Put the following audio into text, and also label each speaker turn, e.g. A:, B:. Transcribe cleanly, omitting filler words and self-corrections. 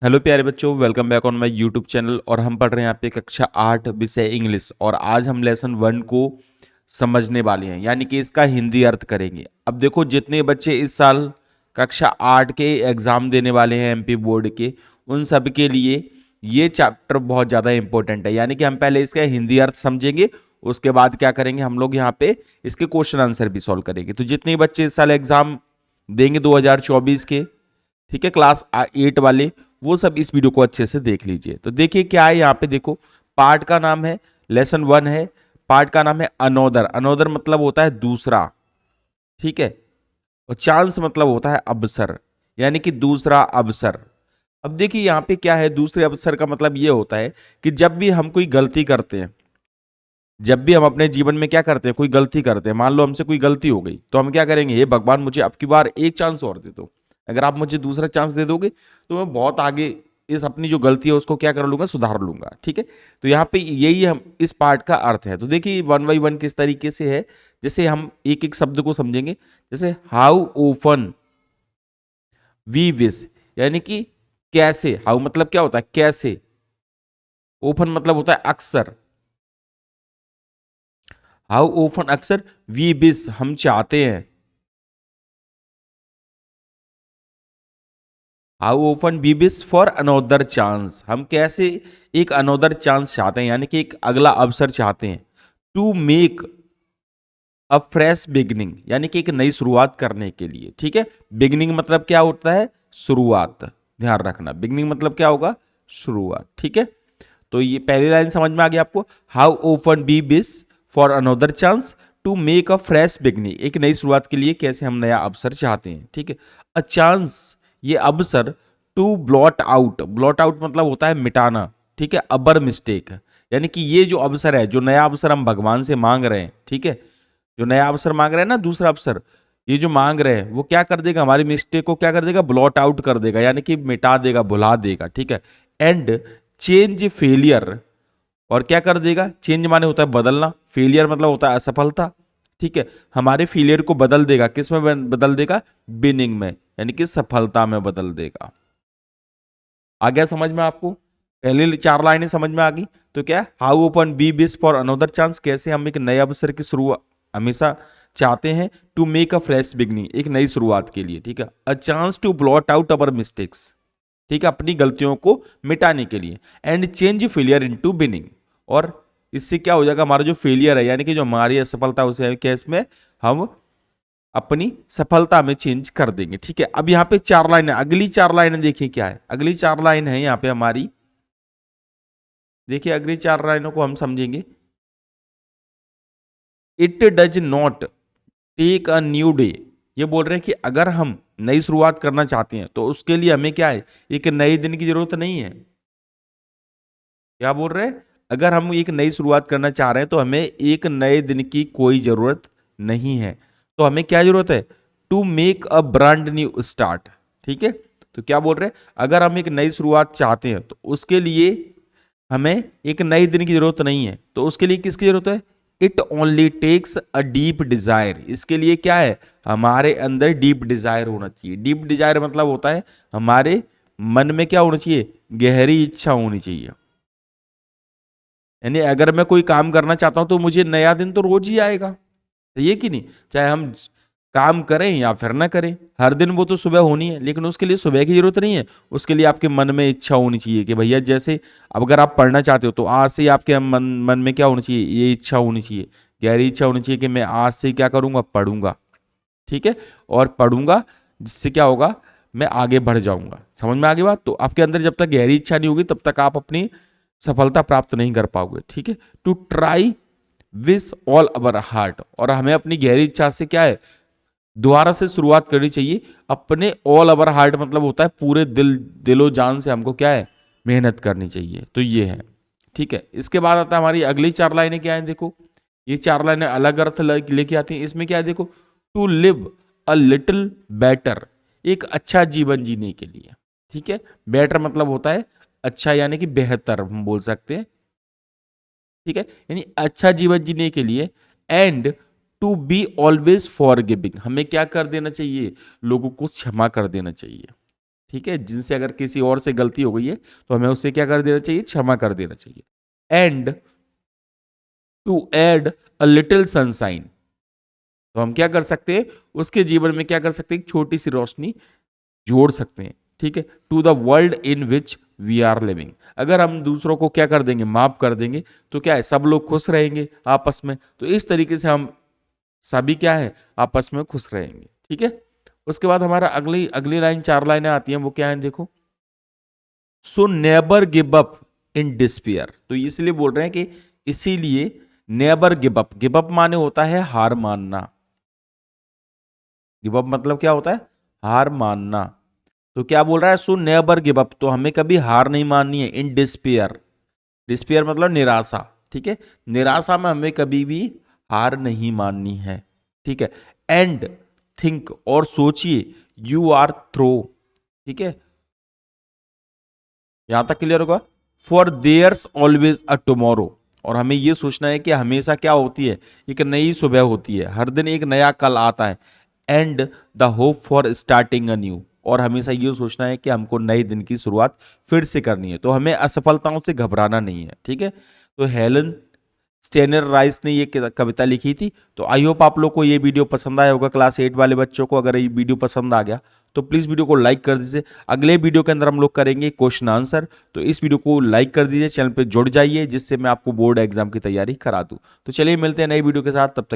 A: Hello प्यारे बच्चों, welcome back on my YouTube channel. और हम पढ़ रहे हैं यहाँ पे कक्षा 8 विषय इंग्लिश। और आज हम लेसन 1 को समझने वाले हैं, यानी कि इसका हिंदी अर्थ करेंगे। अब देखो, जितने बच्चे इस साल कक्षा 8 के एग्जाम देने वाले हैं एमपी बोर्ड के, उन सब के लिए ये चैप्टर बहुत ज़्यादा इंपॉर्टेंट है। यानी कि हम पहले इसका हिंदी अर्थ समझेंगे, उसके बाद क्या करेंगे, हम लोग यहाँ पे इसके क्वेश्चन आंसर भी सॉल्व करेंगे। तो जितने बच्चे इस साल एग्जाम देंगे 2024 के, ठीक है, क्लास 8 वाले, वो सब इस वीडियो को अच्छे से देख लीजिए। तो देखिए क्या है यहाँ पे, देखो पार्ट का नाम है लेसन 1 है, पार्ट का नाम है अनोदर। अनोदर मतलब होता है दूसरा, ठीक है। और चांस मतलब होता है अवसर, यानी कि दूसरा अवसर। अब देखिए यहाँ पे क्या है, दूसरे अवसर का मतलब ये होता है कि जब भी हम कोई गलती करते हैं, जब भी हम अपने जीवन में क्या करते हैं, कोई गलती करते हैं, मान लो हमसे कोई गलती हो गई, तो हम क्या करेंगे, ये भगवान मुझे अब की बार एक चांस और दे दो। अगर आप मुझे दूसरा चांस दे दोगे तो मैं बहुत आगे इस अपनी जो गलती है उसको क्या कर लूंगा, सुधार लूंगा, ठीक है। तो यहाँ पे यही हम इस पार्ट का अर्थ है। तो देखिए 1 बाई 1 किस तरीके से है, जैसे हम एक एक शब्द को समझेंगे। जैसे हाउ ओफन वी विश, यानी कि कैसे। हाउ मतलब क्या होता है, कैसे। ओफन मतलब होता है अक्सर। हाउ ओफन अक्सर, वी विश हम चाहते हैं। How often we wish for another chance, हम कैसे एक अनोदर चांस चाहते हैं, यानी कि एक अगला अवसर चाहते हैं। To make a fresh beginning, यानी कि एक नई शुरुआत करने के लिए, ठीक है। बिगनिंग मतलब क्या होता है, शुरुआत। ध्यान रखना, बिगनिंग मतलब क्या होगा, शुरुआत, ठीक है। तो ये पहली लाइन समझ में आ गई आपको। How often we wish for another chance to make a fresh beginning, एक नई शुरुआत के लिए कैसे हम नया अवसर चाहते हैं, ठीक है। अ चांस, ये अवसर। To blot out, blot out मतलब होता है मिटाना, ठीक है। अबर मिस्टेक, यानी कि ये जो अवसर है, जो नया अवसर हम भगवान से मांग रहे हैं, ठीक है, जो नया अवसर मांग रहे हैं ना, दूसरा अवसर, ये जो मांग रहे हैं वो क्या कर देगा, हमारी मिस्टेक को क्या कर देगा, ब्लॉट आउट कर देगा, यानी कि मिटा देगा, भुला देगा, ठीक है। एंड चेंज फेलियर, और क्या कर देगा, चेंज माने होता है बदलना, फेलियर मतलब होता है असफलता, ठीक है। हमारे फेलियर को बदल देगा, किस में बदल देगा, बिनिंग में, यानी कि सफलता में बदल देगा। आ गया समझ में आपको, पहले 4 लाइनें समझ में आ गई। तो क्या, हाउ ओपन बी बिस फॉर अनोदर चांस, कैसे हम एक नए अवसर की शुरुआत हमेशा चाहते हैं। To make a fresh beginning, एक नई शुरुआत के लिए, ठीक है। A chance to blot out our mistakes, ठीक है, अपनी गलतियों को मिटाने के लिए। And change failure into winning, और इससे क्या हो जाएगा, हमारा जो फेलियर है, यानी कि जो हमारी असफलता, उसे केस में हम अपनी सफलता में चेंज कर देंगे, ठीक है। अब यहाँ पे 4 लाइनें, अगली 4 लाइनें देखिए क्या है, अगली 4 लाइन है यहाँ पे हमारी। देखिए अगली 4 लाइनों को हम समझेंगे। It does not take a new day, ये बोल रहे हैं कि अगर हम नई शुरुआत करना चाहते हैं तो उसके लिए हमें क्या है, एक नए दिन की जरूरत नहीं है। क्या बोल रहे हैं, अगर हम एक नई शुरुआत करना चाह रहे हैं तो हमें एक नए दिन की कोई जरूरत नहीं है। तो हमें क्या जरूरत है, to make a brand new start, ठीक है। तो क्या बोल रहे हैं, अगर हम एक नई शुरुआत चाहते हैं तो उसके लिए हमें एक नए दिन की जरूरत नहीं है। तो उसके लिए किसकी जरूरत है, it only takes a deep desire, इसके लिए क्या है, हमारे अंदर डीप डिजायर होना चाहिए। डीप डिजायर मतलब होता है हमारे मन में क्या होना चाहिए, गहरी इच्छा होनी चाहिए। यानी अगर मैं कोई काम करना चाहता हूं तो मुझे नया दिन तो रोज ही आएगा, ये कि नहीं, चाहे हम काम करें या फिर ना करें, हर दिन वो तो सुबह होनी है। लेकिन उसके लिए सुबह की जरूरत नहीं है, उसके लिए आपके मन में इच्छा होनी चाहिए कि भैया, जैसे अब अगर आप पढ़ना चाहते हो तो आज से ही आपके मन में क्या होनी चाहिए, ये इच्छा होनी चाहिए, गहरी इच्छा होनी चाहिए कि मैं आज से क्या करूंगा, पढ़ूंगा, ठीक है। और पढ़ूंगा, जिससे क्या होगा, मैं आगे बढ़ जाऊंगा। समझ में आ गई बात। तो आपके अंदर जब तक गहरी इच्छा नहीं होगी तब तक आप अपनी सफलता प्राप्त नहीं कर पाओगे, ठीक है। To try with all our heart, और हमें अपनी गहरी इच्छा से क्या है, दोबारा से शुरुआत करनी चाहिए। अपने ऑल अवर हार्ट मतलब होता है पूरे दिलो जान से हमको क्या है, मेहनत करनी चाहिए। तो ये है, ठीक है। इसके बाद आता है हमारी अगली 4 लाइनें, क्या है देखो, ये 4 लाइनें अलग अर्थ लेके आती हैं। इसमें क्या है देखो, to live a little better, एक अच्छा जीवन जीने के लिए, ठीक है। बेटर मतलब होता है अच्छा, यानी कि बेहतर हम बोल सकते हैं, ठीक है, यानी अच्छा जीवन जीने के लिए। And to be always forgiving, हमें क्या कर देना चाहिए, लोगों को क्षमा कर देना चाहिए, ठीक है, जिनसे अगर किसी और से गलती हो गई है तो हमें उससे क्या कर देना चाहिए, क्षमा कर देना चाहिए। And to add a little sunshine, तो हम क्या कर सकते हैं, उसके जीवन में क्या कर सकते हैं, एक छोटी सी रोशनी जोड़ सकते हैं। ठीक है, to the world in which we are living, अगर हम दूसरों को क्या कर देंगे, माफ कर देंगे, तो क्या है, सब लोग खुश रहेंगे आपस में। तो इस तरीके से हम सभी क्या है, आपस में खुश रहेंगे। ठीक है, उसके बाद हमारा अगली अगली लाइन, 4 लाइनें आती हैं, वो क्या है देखो। So never give up in despair, तो इसलिए बोल रहे हैं कि इसीलिए never give up, give up माने होता है हार मानना। गिव अप मतलब क्या होता है, हार मानना। तो क्या बोल रहा है, सो नेवर गिव अप, तो हमें कभी हार नहीं माननी है। इन डिस्पेयर, डिस्पेयर मतलब निराशा। ठीक है, निराशा में हमें कभी भी हार नहीं माननी है। ठीक है, एंड थिंक, और सोचिए, यू आर थ्रो। ठीक है, यहां तक क्लियर होगा। For there's always a tomorrow, और हमें यह सोचना है कि हमेशा क्या होती है, एक नई सुबह होती है, हर दिन एक नया कल आता है। And the hope for starting a new, और हमेशा ये सोचना है कि हमको नए दिन की शुरुआत फिर से करनी है, तो हमें असफलताओं से घबराना नहीं है। ठीक है, तो हेलन स्टेनर राइस ने ये कविता लिखी थी। तो आई होप आप लोग को ये वीडियो पसंद आया होगा। क्लास 8 वाले बच्चों को अगर ये वीडियो पसंद आ गया तो प्लीज़ वीडियो को लाइक कर दीजिए। अगले वीडियो के अंदर हम लोग करेंगे क्वेश्चन आंसर, तो इस वीडियो को लाइक कर दीजिए, चैनल पे जुड़ जाइए, जिससे मैं आपको बोर्ड एग्जाम की तैयारी करा दूँ। तो चलिए मिलते हैं नई वीडियो के साथ, तब तक